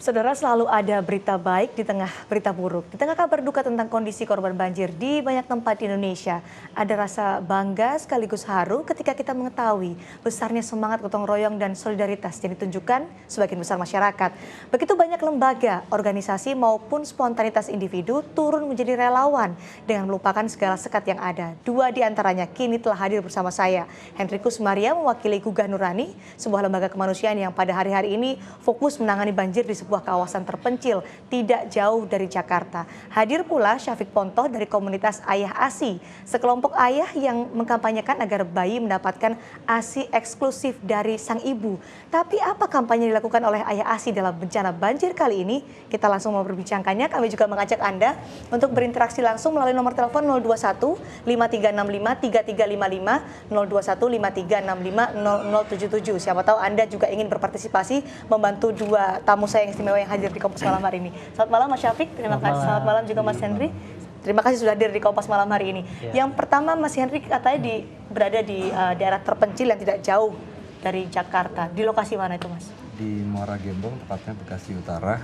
Saudara, selalu ada berita baik di tengah berita buruk. Di tengah kabar duka tentang kondisi korban banjir di banyak tempat di Indonesia, ada rasa bangga sekaligus haru ketika kita mengetahui besarnya semangat gotong royong dan solidaritas yang ditunjukkan sebagian besar masyarakat. Begitu banyak lembaga, organisasi maupun spontanitas individu turun menjadi relawan dengan melupakan segala sekat yang ada. Dua di antaranya kini telah hadir bersama saya. Hendrikus Maria mewakili Gugah Nurani, sebuah lembaga kemanusiaan yang pada hari-hari ini fokus menangani banjir di sebuah kawasan terpencil tidak jauh dari Jakarta. Hadir pula Syafiq Pontoh dari komunitas Ayah ASI, sekelompok ayah yang mengkampanyekan agar bayi mendapatkan ASI eksklusif dari sang ibu. Tapi apa kampanye dilakukan oleh Ayah ASI dalam bencana banjir kali ini? Kita langsung mau berbincangkannya. Kami juga mengajak Anda untuk berinteraksi langsung melalui nomor telepon 021 5365 3355 021 5365 0077. Siapa tahu Anda juga ingin berpartisipasi membantu dua tamu saya yang istimewa yang hadir di Kompas Malam hari ini. Selamat malam Mas Syafiq, terima kasih. Selamat malam juga Mas Henry. Terima kasih sudah hadir di Kompas Malam hari ini. Yang pertama Mas Henry katanya berada di daerah terpencil yang tidak jauh dari Jakarta. Di lokasi mana itu Mas? Di Muara Gembong, tepatnya Bekasi Utara.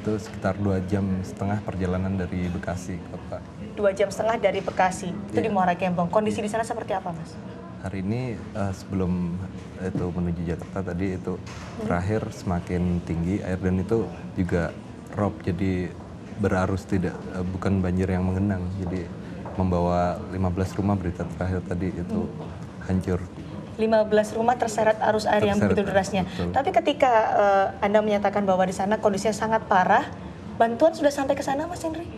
Itu sekitar 2,5 jam perjalanan dari Bekasi, Kota. 2,5 jam dari Bekasi, itu di Muara Gembong. Kondisi di sana seperti apa Mas? Hari ini sebelum itu menuju Jakarta tadi itu terakhir semakin tinggi air dan itu juga rob, jadi berarus, tidak bukan banjir yang menggenang, jadi membawa 15 rumah berita terakhir tadi itu hancur. 15 rumah terseret arus air yang begitu derasnya. Betul. Tapi ketika Anda menyatakan bahwa di sana kondisinya sangat parah, bantuan sudah sampai ke sana Mas Henry?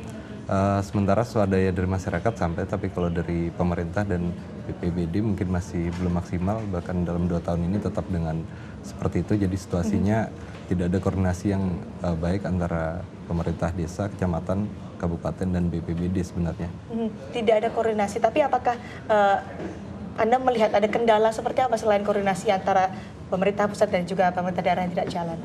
Sementara swadaya dari masyarakat sampai, tapi kalau dari pemerintah dan BPBD mungkin masih belum maksimal, bahkan dalam 2 tahun ini tetap dengan seperti itu. Jadi situasinya tidak ada koordinasi yang baik antara pemerintah desa, kecamatan, kabupaten, dan BPBD sebenarnya. Tidak ada koordinasi, tapi apakah Anda melihat ada kendala seperti apa selain koordinasi antara pemerintah pusat dan juga pemerintah daerah yang tidak jalan?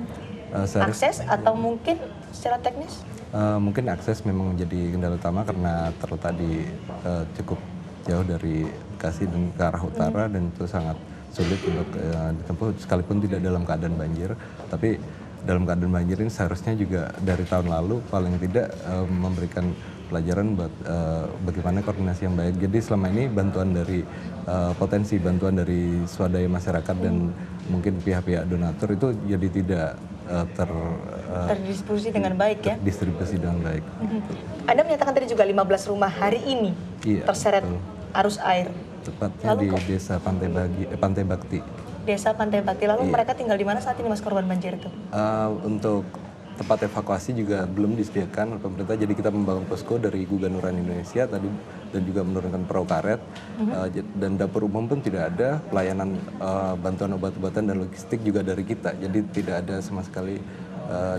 Akses atau mungkin secara teknis? Mungkin akses memang menjadi kendala utama karena terletak di cukup jauh dari Bekasi dan ke arah utara, dan itu sangat sulit untuk ditempuh sekalipun tidak dalam keadaan banjir. Tapi dalam keadaan banjir ini seharusnya juga dari tahun lalu paling tidak memberikan pelajaran buat bagaimana koordinasi yang baik. Jadi selama ini bantuan dari potensi bantuan dari swadaya masyarakat dan mungkin pihak-pihak donatur itu jadi tidak terdistribusi dengan baik ya? Terdistribusi dengan baik. Anda menyatakan tadi juga 15 rumah hari ini terseret arus air. Tepatnya di Desa Pantai Bakti. Desa Pantai Bakti. Lalu mereka tinggal di mana saat ini Mas korban banjir itu? Untuk tempat evakuasi juga belum disediakan oleh pemerintah, jadi kita membangun posko dari Gugah Nurani Indonesia tadi dan juga menurunkan perahu karet, dan dapur umum pun tidak ada, pelayanan bantuan obat-obatan dan logistik juga dari kita, jadi tidak ada sama sekali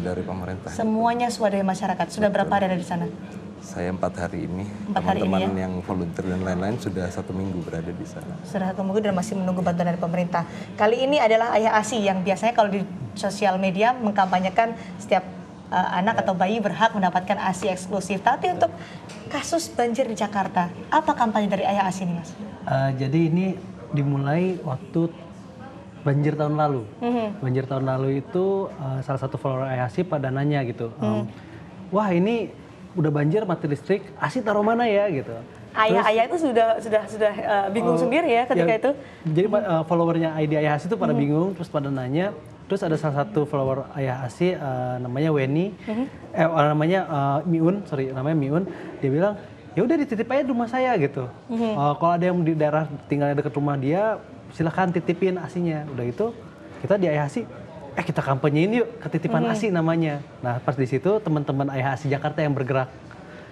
dari pemerintah. Semuanya swadaya masyarakat. Sudah berapa hari ada di sana? Saya 4 hari ini. 4 hari ini ya? Teman-teman yang volunteer dan lain-lain sudah 1 minggu berada di sana. Sudah 1 minggu dan masih menunggu bantuan dari pemerintah. Kali ini adalah Ayah ASI yang biasanya kalau di sosial media mengkampanyekan setiap anak atau bayi berhak mendapatkan ASI eksklusif. Tapi untuk kasus banjir di Jakarta, apa kampanye dari Ayah ASI ini Mas? Jadi ini dimulai waktu banjir tahun lalu. Banjir tahun lalu itu salah satu follower Ayah ASI pada nanya gitu, wah ini udah banjir mati listrik, ASI taruh mana ya gitu. Ayah itu sudah bingung sendiri ya ketika itu. Jadi followernya ID Ayah ASI itu pada bingung, terus pada nanya. Terus ada salah satu follower Ayah ASI namanya Weni, namanya Miun. Dia bilang, ya udah dititip aja di rumah saya gitu. Kalau ada yang di daerah tinggalnya dekat rumah dia, silahkan titipin ASI-nya. Udah itu kita di Ayah ASI, kita kampanyein yuk ketitipan ASI namanya. Nah pas di situ teman-teman Ayah ASI Jakarta yang bergerak.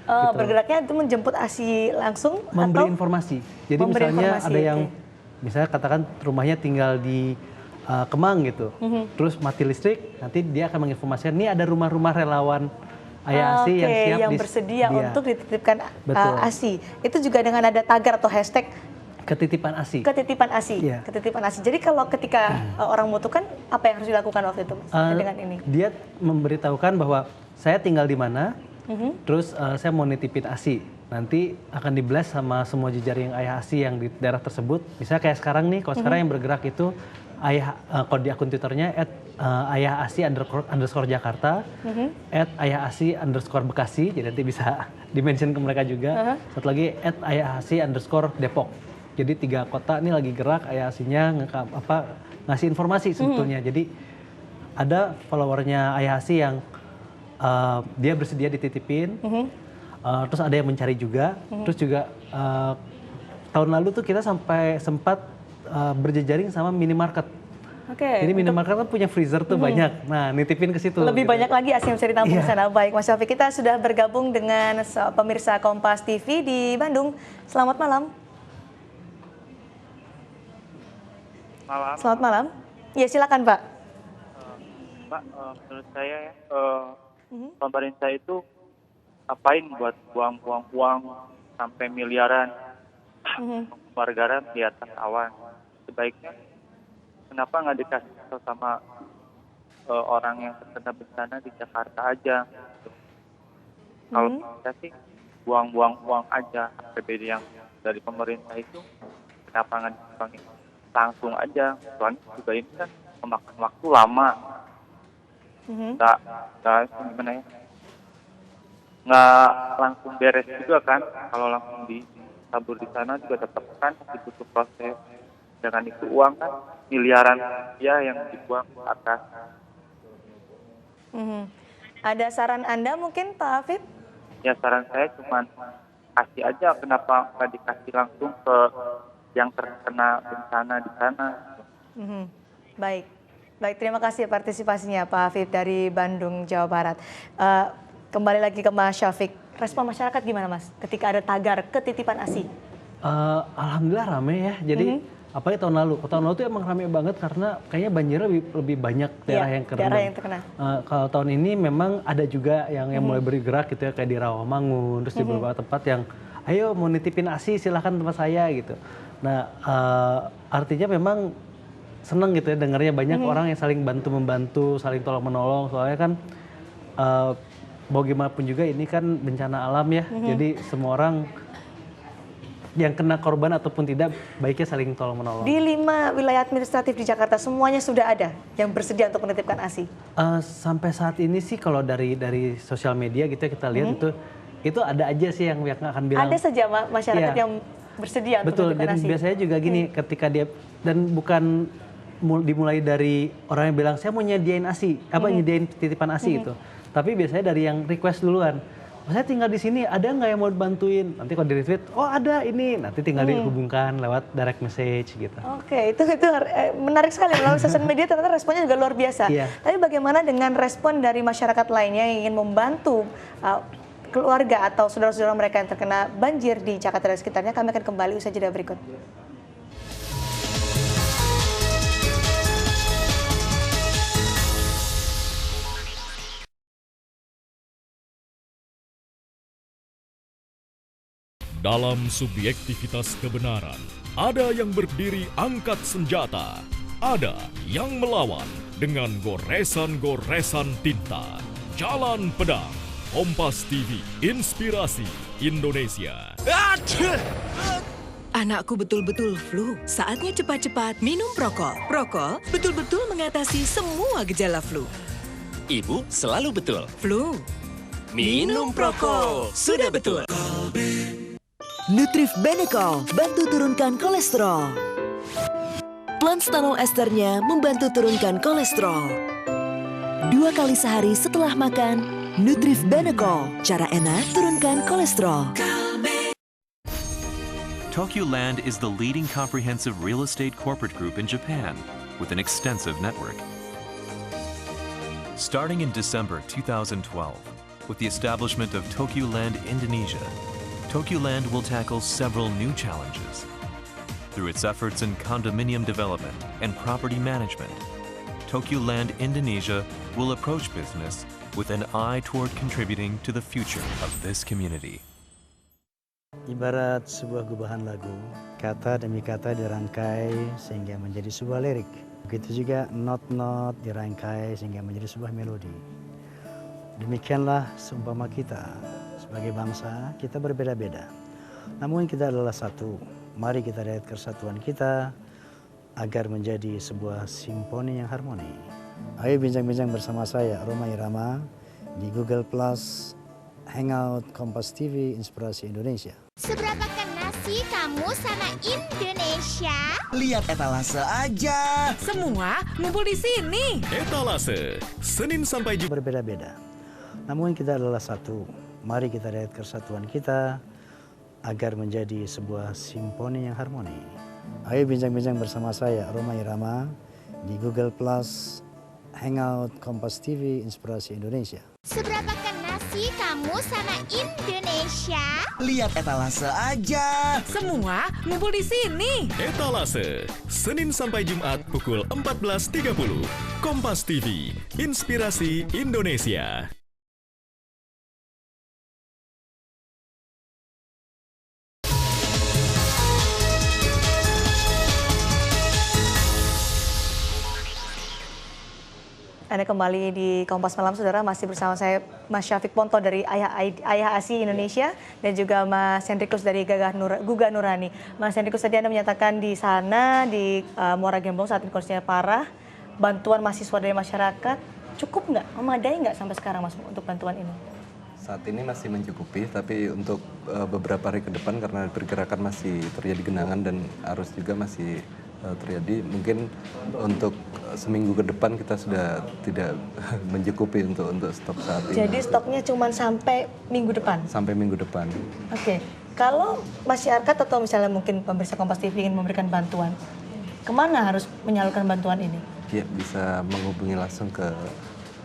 Gitu. Bergeraknya itu menjemput ASI langsung memberi atau informasi. Jadi misalnya ada yang misalnya katakan rumahnya tinggal di Kemang gitu, terus mati listrik, nanti dia akan menginformasikan ini ada rumah-rumah relawan Ayah ASI yang siap yang bersedia untuk dititipkan ASI. Itu juga dengan ada tagar atau hashtag ketitipan ASI. Ketitipan ASI. Ketitipan ASI. Jadi kalau ketika orang membutuhkan, apa yang harus dilakukan waktu itu dengan ini? Dia memberitahukan bahwa saya tinggal di mana, terus saya mau nitipin ASI. Nanti akan di-blast sama semua jejaring Ayah ASI yang di daerah tersebut. Misalnya kayak sekarang nih, kalau sekarang yang bergerak itu Ayah, kalau di akun Twitternya @ayahasi_underscore Jakarta, @ayahasi_Bekasi, jadi nanti bisa dimention ke mereka juga. Satu lagi @ayahasi_Depok. Jadi 3 kota ini lagi gerak Ayahasinya ngasih informasi sebetulnya. Jadi ada followernya Ayahasi yang dia bersedia dititipin, terus ada yang mencari juga, terus juga tahun lalu tuh kita sampai sempat berjejaring sama minimarket. Oke. Jadi minimarket kan punya freezer tuh banyak. Nah, nitipin ke situ. Lebih gitu. banyak lagi ASI yang bisa ditampung di Iya. sana. Baik, Mas Syafiq, kita sudah bergabung dengan pemirsa Kompas TV di Bandung. Selamat malam. Malam, Selamat malam. Ya, silakan Pak. Mbak. Menurut saya ya, pemerintah itu ngapain buat buang-buang uang sampai miliaran wargaran di atas awan. Sebaiknya kenapa nggak dikasih tahu sama orang yang terkena bencana di Jakarta aja. Kalau kita sih buang-buang uang aja, APBD yang dari pemerintah itu kenapa nggak dikurangi langsung aja. Soalnya juga ini kan memakan waktu lama. Nggak gimana ya, nggak langsung beres juga kan. Kalau langsung ditabur di sana juga tetap kan masih butuh proses. Dengan itu uang kan miliaran ya yang dibuang ke atas. Ada saran Anda mungkin Pak Afif? Ya saran saya cuman kasih aja, kenapa nggak dikasih langsung ke yang terkena bencana di sana. Baik. Baik, terima kasih partisipasinya Pak Afif dari Bandung, Jawa Barat. Kembali lagi ke Mas Syafiq. Respon masyarakat gimana Mas ketika ada tagar ketitipan ASI? Alhamdulillah rame ya. Jadi apalagi tahun lalu. Tahun lalu tuh emang rame banget karena kayaknya banjirnya lebih banyak daerah yang kena. Daerah yang terkena. Kalau tahun ini memang ada juga yang mulai bergerak gitu ya, kayak di Rawamangun, terus di beberapa tempat yang ayo mau nitipin ASI silahkan tempat saya gitu. Nah artinya memang seneng gitu ya dengarnya banyak orang yang saling bantu-membantu, saling tolong-menolong. Soalnya kan mau gimana pun juga ini kan bencana alam ya. Jadi semua orang yang kena korban ataupun tidak baiknya saling tolong-menolong. Di 5 wilayah administratif di Jakarta semuanya sudah ada yang bersedia untuk menitipkan ASI? Sampai saat ini sih kalau dari sosial media gitu ya kita lihat itu ada aja sih yang akan bilang. Ada saja masyarakat yang bersedia untuk betul, menitipkan dan ASI? biasanya juga gini ketika dia, dan bukan dimulai dari orang yang bilang saya mau nyediain ASI, nyediain titipan ASI gitu. Tapi biasanya dari yang request duluan. Saya tinggal di sini, ada nggak yang mau bantuin? Nanti kalau di retweet, oh ada ini, nanti tinggal dihubungkan lewat direct message gitu. Oke, itu menarik sekali. Melalui sosial media ternyata responnya juga luar biasa. Iya. Tapi bagaimana dengan respon dari masyarakat lainnya yang ingin membantu keluarga atau saudara-saudara mereka yang terkena banjir di Jakarta dan sekitarnya? Kami akan kembali usai jeda berikut. Dalam subjektivitas kebenaran, ada yang berdiri angkat senjata, ada yang melawan dengan goresan-goresan tinta. Jalan Pedang, Kompas TV, Inspirasi Indonesia. Anakku betul-betul flu. Saatnya cepat-cepat minum Prokol. Prokol betul-betul mengatasi semua gejala flu. Ibu selalu betul. Flu. Minum Prokol. Sudah betul. Nutrif Benecol bantu turunkan kolesterol. Planstanol esternya membantu turunkan kolesterol. 2 kali sehari setelah makan, Nutrif Benecol. Cara enak turunkan kolesterol. Tokyo Land is the leading comprehensive real estate corporate group in Japan with an extensive network. Starting in December 2012, with the establishment of Tokyo Land Indonesia, Tokyo Land will tackle several new challenges. Through its efforts in condominium development and property management, Tokyo Land Indonesia will approach business with an eye toward contributing to the future of this community. Ibarat sebuah gubahan lagu, kata demi kata dirangkai sehingga menjadi sebuah lirik. Begitu juga not-not dirangkai sehingga menjadi sebuah melodi. Demikianlah seumpama kita. Sebagai bangsa, kita berbeda-beda. Namun kita adalah satu. Mari kita lihat kesatuan kita agar menjadi sebuah simfoni yang harmoni. Ayo bincang-bincang bersama saya, Roma Irama, di Google Plus, Hangout, Kompas TV, Inspirasi Indonesia. Seberapa kena sih kamu sama Indonesia? Lihat etalase aja. Semua ngumpul di sini. Etalase, Senin sampai Jumat. Berbeda-beda, namun kita adalah satu. Mari kita lihat kesatuan kita agar menjadi sebuah simfoni yang harmoni. Ayo bincang-bincang bersama saya, Roma Irama, di Google Plus, Hangout, Kompas TV, Inspirasi Indonesia. Seberapa kena sih kamu sama Indonesia? Lihat etalase aja. Semua ngumpul di sini. Etalase, Senin sampai Jumat pukul 14.30. Kompas TV, Inspirasi Indonesia. Anda kembali di Kompas Malam, Saudara. Masih bersama saya, Mas Syafiq Ponto dari Ayah ASI Indonesia dan juga Mas Hendrikus dari Guga Nurani. Mas Hendrikus, tadi Anda menyatakan di sana, di Muara Gembong saat ini kondisinya parah. Bantuan mahasiswa dari masyarakat cukup nggak? Memadai nggak sampai sekarang, Mas, untuk bantuan ini? Saat ini masih mencukupi, tapi untuk beberapa hari ke depan karena pergerakan masih terjadi genangan dan arus juga masih terjadi, mungkin untuk seminggu ke depan kita sudah tidak mencukupi untuk stok saat ini. Jadi stoknya cuma sampai minggu depan? Sampai minggu depan. Oke. Kalau masyarakat atau misalnya mungkin pemirsa Kompas TV ingin memberikan bantuan, kemana harus menyalurkan bantuan ini? Ya, bisa menghubungi langsung ke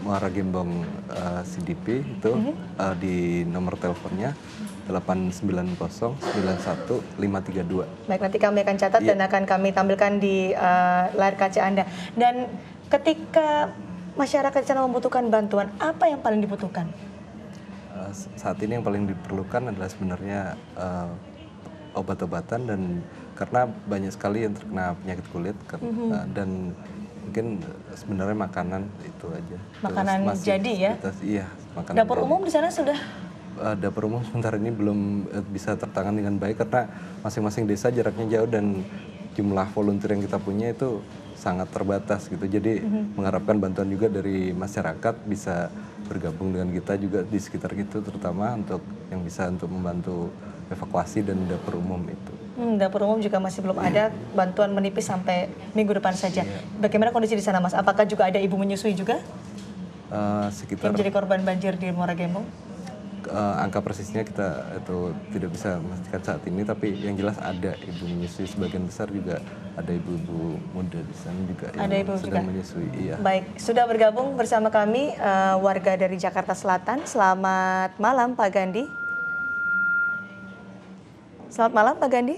Muara Gembong CDP itu di nomor teleponnya 89091 532. Baik, nanti kami akan catat dan akan kami tampilkan di layar kaca Anda. Dan ketika masyarakat di sana membutuhkan bantuan, apa yang paling dibutuhkan? Saat ini yang paling diperlukan adalah sebenarnya obat-obatan, dan karena banyak sekali yang terkena penyakit kulit dan mungkin sebenarnya makanan itu aja. Makanan jadi ya? Iya, makanan Dapur jadi. umum di sana sudah? Dapur umum sementara ini belum bisa tertangani dengan baik karena masing-masing desa jaraknya jauh dan jumlah volunteer yang kita punya itu sangat terbatas gitu. Jadi mengharapkan bantuan juga dari masyarakat bisa bergabung dengan kita juga di sekitar itu, terutama untuk yang bisa untuk membantu evakuasi dan dapur umum itu. Dapur umum juga masih belum ada, bantuan menipis sampai minggu depan saja. Bagaimana kondisi di sana, Mas? Apakah juga ada ibu menyusui juga? Sekitar yang jadi korban banjir di Muara Gembong? Angka persisnya kita itu tidak bisa memastikan saat ini, tapi yang jelas ada ibu menyusui. Sebagian besar juga ada ibu-ibu muda di sana juga yang sedang menyusui. Iya. Baik, sudah bergabung bersama kami warga dari Jakarta Selatan. Selamat malam, Pak Gandhi. Selamat malam, Pak Gandhi.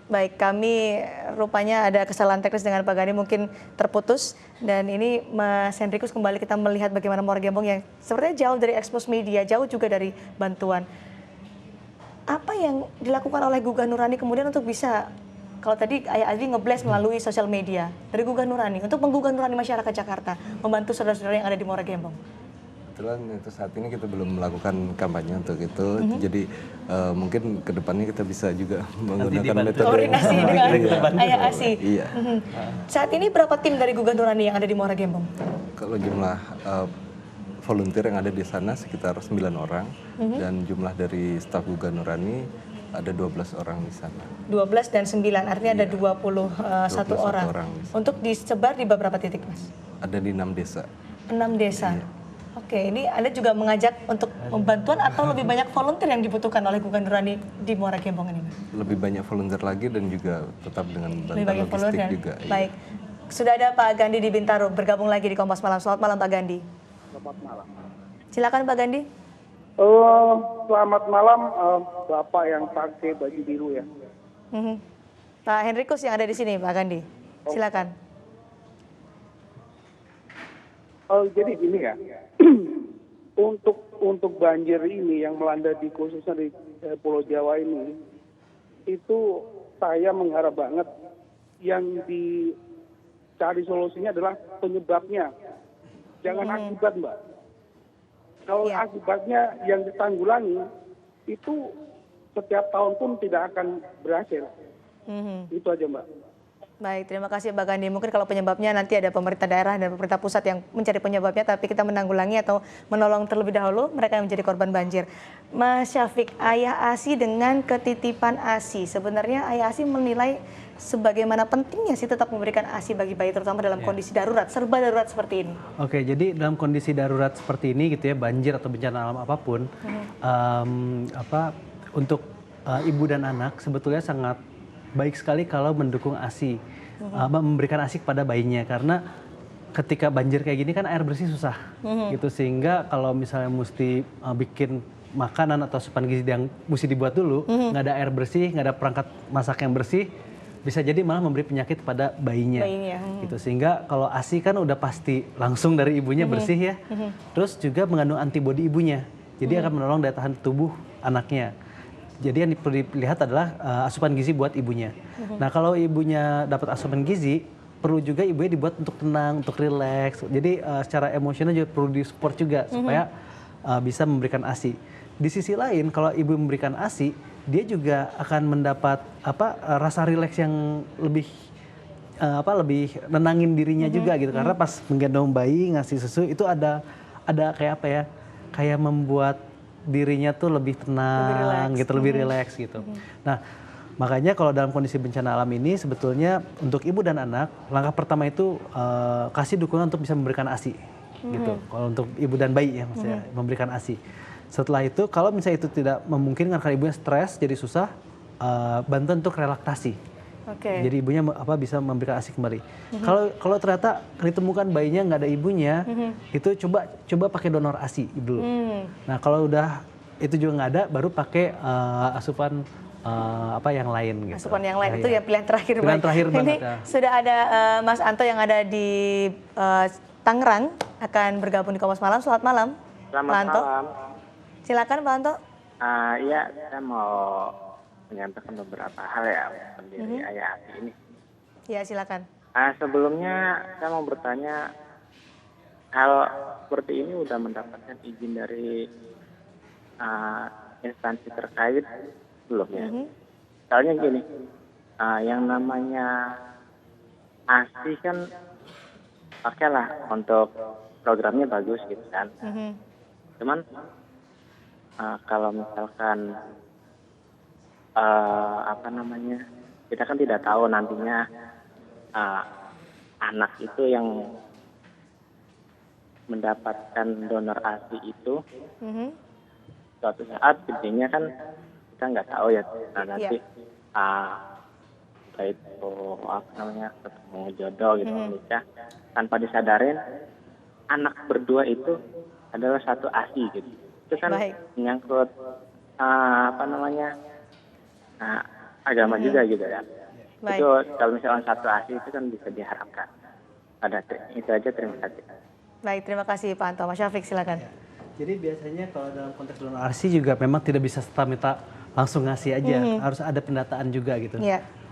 Baik, kami rupanya ada kesalahan teknis dengan Pak Gandhi, mungkin terputus. Dan ini Mas Hendrikus, kembali kita melihat bagaimana Muara Gembong yang sepertinya jauh dari ekspos media, jauh juga dari bantuan. Apa yang dilakukan oleh Guga Nurani kemudian untuk bisa, kalau tadi Ayah Adri ngeblast melalui sosial media, dari Guga Nurani, untuk menggugah nurani masyarakat Jakarta, membantu saudara-saudara yang ada di Muara Gembong? Kebetulan itu saat ini kita belum melakukan kampanye untuk itu, jadi mungkin kedepannya kita bisa juga menggunakan metode koordinasi dengan Ayah ASI. Iya. Saat ini berapa tim dari Guga Nurani yang ada di Muara Gembong? Kalau jumlah volunteer yang ada di sana sekitar 9 orang, dan jumlah dari staf Guga Nurani ada 12 orang di sana. 12 dan 9, artinya ada 21 orang. Untuk disebar di beberapa titik, Mas? Ada di 6 desa. 6 desa? Iya. Oke, ini Anda juga mengajak untuk membantuan atau lebih banyak volunteer yang dibutuhkan oleh Guga Nurani di Muara Gembong ini, Mas? Lebih banyak volunteer lagi dan juga tetap dengan bantuan logistik juga. Baik, sudah ada Pak Gandhi di Bintaro bergabung lagi di Kompas Malam. Selamat malam, Pak Gandhi. Selamat malam. Silakan Pak Gandhi. Selamat malam, Bapak yang pakai baju biru ya. Pak Hendrikus yang ada di sini, Pak Gandhi. Silakan. Jadi gini ya, untuk banjir ini yang melanda di khususnya di Pulau Jawa ini, itu saya mengharap banget yang dicari solusinya adalah penyebabnya, jangan akibat, Mbak. Kalau akibatnya yang ditanggulangi, itu setiap tahun pun tidak akan berhasil. Itu aja Mbak. Baik, terima kasih Mbak Gandhi. Mungkin kalau penyebabnya nanti ada pemerintah daerah dan pemerintah pusat yang mencari penyebabnya, tapi kita menanggulangi atau menolong terlebih dahulu mereka yang menjadi korban banjir. Mas Syafiq, ayah ASI dengan ketitipan ASI, sebenarnya ayah ASI menilai sebagaimana pentingnya sih tetap memberikan ASI bagi bayi, terutama dalam kondisi darurat, serba darurat seperti ini. Oke, jadi dalam kondisi darurat seperti ini gitu ya, banjir atau bencana alam apapun, untuk ibu dan anak sebetulnya sangat baik sekali kalau mendukung ASI, memberikan ASI kepada bayinya, karena ketika banjir kayak gini kan air bersih susah, gitu, sehingga kalau misalnya mesti bikin makanan atau asupan gizi yang mesti dibuat dulu, nggak ada air bersih, nggak ada perangkat masak yang bersih, bisa jadi malah memberi penyakit pada bayinya. Gitu, sehingga kalau ASI kan udah pasti langsung dari ibunya bersih ya, terus juga mengandung antibodi ibunya, jadi akan menolong daya tahan tubuh anaknya. Jadi yang perlu dilihat adalah asupan gizi buat ibunya. Nah kalau ibunya dapat asupan gizi, perlu juga ibunya dibuat untuk tenang, untuk rileks. Jadi secara emosional juga perlu disupport juga supaya bisa memberikan ASI. Di sisi lain kalau ibu memberikan ASI, dia juga akan mendapat rasa rileks yang lebih lebih nenangin dirinya juga gitu. Karena pas menggendong bayi, ngasih susu itu ada kayak kayak membuat dirinya tuh lebih tenang, lebih rileks gitu. Nah, makanya kalau dalam kondisi bencana alam ini sebetulnya untuk ibu dan anak, langkah pertama itu kasih dukungan untuk bisa memberikan ASI, gitu. Kalau untuk ibu dan bayi ya, maksudnya memberikan ASI. Setelah itu, kalau misalnya itu tidak memungkinkan karena ibunya stres, jadi susah, bantuan untuk relaksasi. Jadi ibunya bisa memberikan ASI kembali. Kalau ternyata ditemukan bayinya nggak ada ibunya, itu coba pakai donor ASI dulu. Nah kalau udah itu juga nggak ada, baru pakai asupan yang lain. Gitu. Asupan yang lain itu ya pilihan terakhir. Pilihan terakhir banget. Ini sudah ada Mas Anto yang ada di Tangerang akan bergabung di Kompas Malam. Selamat malam. Selamat malam. Silakan Pak Anto. Iya, saya mau menyampaikan beberapa hal ya pendiri ayah ASI ini. Ya, silakan. Sebelumnya saya mau bertanya, hal seperti ini udah mendapatkan izin dari instansi terkait belum ya? Soalnya gini, yang namanya ASI kan pakailah untuk programnya bagus gitu kan. Cuman kalau misalkan kita kan tidak tahu nantinya anak itu yang mendapatkan donor ASI itu suatu saat gedenya kan kita nggak tahu ya, nanti itu ketemu jodoh gitu, nikah tanpa disadarin anak berdua itu adalah satu ASI gitu. Itu kan menyangkut agama juga gitu ya. Itu kalau misalnya satu ASI itu kan bisa diharapkan. Itu aja, terima kasih. Baik, terima kasih Pak Anto. Mas Syafiq silakan. Jadi biasanya kalau dalam konteks donor ASI juga memang tidak bisa serta-merta langsung ngasih aja, harus ada pendataan juga gitu.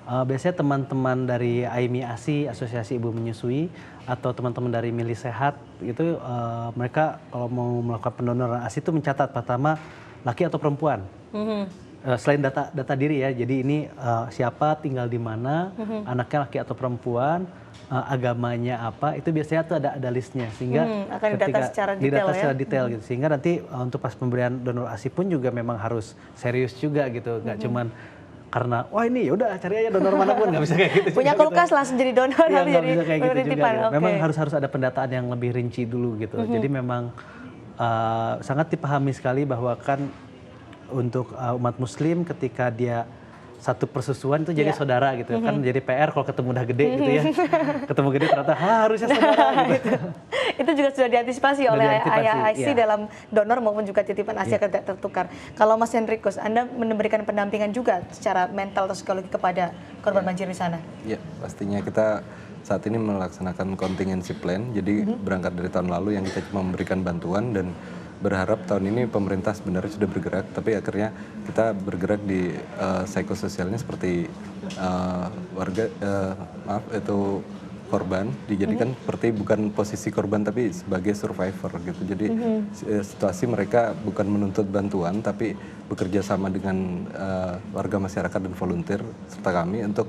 Biasanya teman-teman dari AIMI ASI, Asosiasi Ibu Menyusui, atau teman-teman dari Mili Sehat itu mereka kalau mau melakukan pendonoran ASI itu mencatat pertama laki atau perempuan. Selain data diri ya, jadi ini siapa, tinggal di mana, anaknya laki atau perempuan, agamanya apa, itu biasanya tuh ada listnya, sehingga akan didata secara detail gitu, sehingga nanti untuk pas pemberian donor ASI pun juga memang harus serius juga gitu, nggak cuman karena wah ini yaudah cari aja donor manapun, nggak bisa kayak gitu. Punya kulkas langsung jadi donor, nggak jadi bisa kayak gitu juga. Memang harus ada pendataan yang lebih rinci dulu gitu. Jadi memang sangat dipahami sekali bahwa kan untuk umat Muslim ketika dia satu persusuan itu jadi saudara gitu kan, jadi PR kalau ketemu udah gede gitu ya, ketemu gede ternyata harusnya saudara gitu. Itu juga sudah diantisipasi oleh ayah ASI dalam donor maupun juga titipan ASI agar tidak tertukar. Kalau Mas Hendrikus, Anda memberikan pendampingan juga secara mental atau psikologi kepada korban banjir di sana? Ya, pastinya kita saat ini melaksanakan contingency plan, jadi berangkat dari tahun lalu yang kita cuma memberikan bantuan dan berharap tahun ini pemerintah sebenarnya sudah bergerak, tapi akhirnya kita bergerak di psikososialnya seperti korban, dijadikan seperti bukan posisi korban tapi sebagai survivor gitu. Jadi situasi mereka bukan menuntut bantuan tapi bekerja sama dengan warga masyarakat dan volunteer serta kami untuk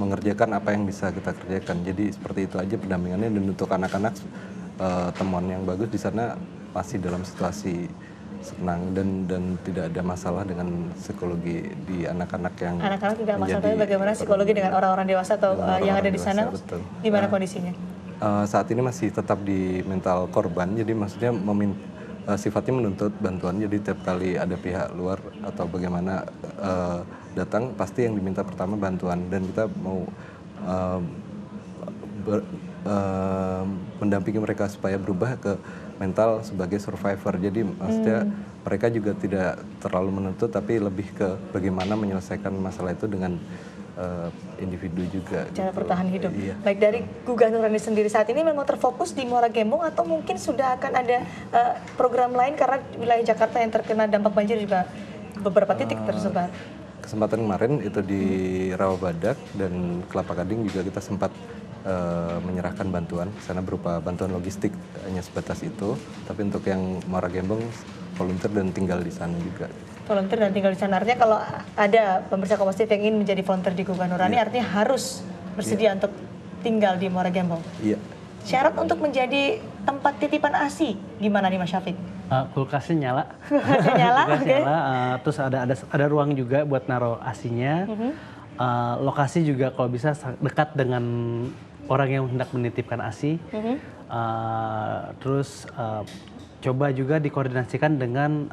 mengerjakan apa yang bisa kita kerjakan. Jadi seperti itu aja pendampingannya, dan untuk anak-anak temuan yang bagus di sana masih dalam situasi senang dan tidak ada masalah dengan psikologi di anak-anak yang tidak masalah, tapi bagaimana psikologi dengan orang-orang dewasa atau yang ada di sana? Betul. Gimana kondisinya? Saat ini masih tetap di mental korban, jadi maksudnya sifatnya menuntut bantuan. Jadi tiap kali ada pihak luar atau bagaimana datang, pasti yang diminta pertama bantuan, dan kita mau mendampingi mereka supaya berubah ke mental sebagai survivor. Jadi maksudnya mereka juga tidak terlalu menuntut, tapi lebih ke bagaimana menyelesaikan masalah itu dengan individu juga. Cara gitu. bertahan hidup. Iya. Baik, dari Gugah Nurani sendiri saat ini memang terfokus di Muara Gembong atau mungkin sudah akan ada program lain, karena wilayah Jakarta yang terkena dampak banjir juga beberapa titik tersebar. Kesempatan kemarin itu di Rawabadak dan Kelapa Gading juga kita sempat menyerahkan bantuan sana berupa bantuan logistik, hanya sebatas itu. Tapi untuk yang Muara Gembong volunteer dan tinggal di sana juga. Volunteer dan tinggal di sana, artinya kalau ada pemirsa Kompas TV yang ingin menjadi volunteer di Gugah Nurani, artinya harus bersedia untuk tinggal di Muara Gembong. Iya. Syarat untuk menjadi tempat titipan ASI gimana nih Mas Syafiq? Kulkasnya nyala. Kulkasnya nyala, oke. Terus ada ruang juga buat naruh ASI-nya. Lokasi juga kalau bisa dekat dengan orang yang hendak menitipkan ASI. Terus coba juga dikoordinasikan dengan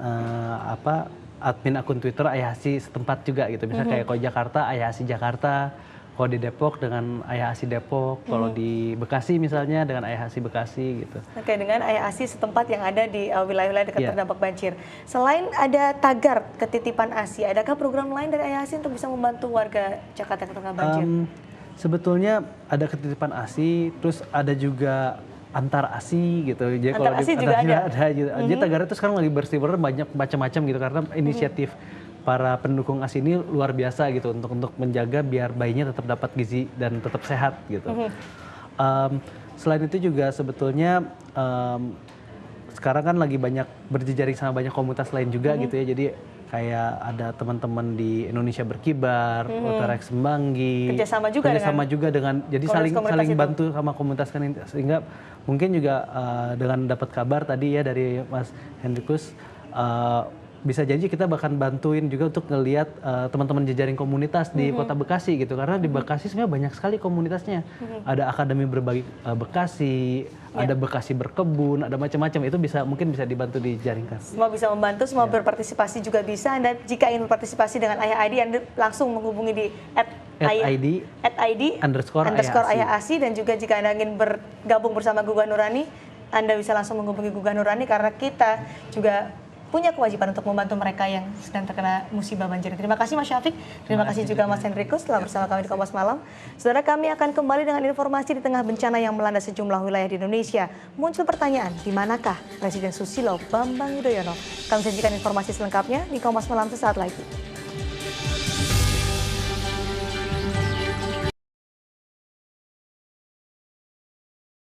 admin akun Twitter AYAHASI setempat juga gitu. Misalnya kayak kalau Jakarta, AYAHASI Jakarta. Kalau di Depok dengan AYAHASI Depok. Kalau di Bekasi misalnya dengan AYAHASI Bekasi gitu. Oke, dengan AYAHASI setempat yang ada di wilayah-wilayah dekat terdampak banjir. Selain ada tagar ketitipan ASI, adakah program lain dari AYAHASI untuk bisa membantu warga Jakarta yang terkena banjir? Sebetulnya ada ketitipan ASI, terus ada juga antar ASI gitu. Jadi antar ASI juga ada. Jadi tagarnya itu sekarang lagi berseliweran banyak macam-macam gitu, karena inisiatif para pendukung ASI ini luar biasa gitu untuk menjaga biar bayinya tetap dapat gizi dan tetap sehat gitu. Selain itu juga sebetulnya sekarang kan lagi banyak berjejaring sama banyak komunitas lain juga gitu ya. Jadi kayak ada teman-teman di Indonesia Berkibar, Otarex Semanggi, kerjasama juga dengan jadi saling bantu sama komunitas kan, sehingga mungkin juga dengan dapat kabar tadi ya dari Mas Hendrikus, bisa jadi kita bahkan bantuin juga untuk ngelihat teman-teman jejaring komunitas di Kota Bekasi gitu, karena di Bekasi sebenarnya banyak sekali komunitasnya. Ada Akademi Berbagi Bekasi, ada Bekasi Berkebun, ada macam-macam. Itu mungkin bisa dibantu dijaringkan. Semua bisa membantu, semua berpartisipasi juga bisa. Anda jika ingin berpartisipasi dengan Ayah ID, Anda langsung menghubungi di @ID_AYAHASI, dan juga jika Anda ingin bergabung bersama Gugah Nurani, Anda bisa langsung menghubungi Gugah Nurani, karena kita juga punya kewajiban untuk membantu mereka yang sedang terkena musibah banjir. Terima kasih Mas Syafiq, terima kasih juga Mas Hendrikus telah bersama kami di Kompas Malam. Saudara, kami akan kembali dengan informasi di tengah bencana yang melanda sejumlah wilayah di Indonesia. Muncul pertanyaan, di manakah Presiden Susilo Bambang Yudhoyono? Kami sajikan informasi selengkapnya di Kompas Malam sesaat lagi.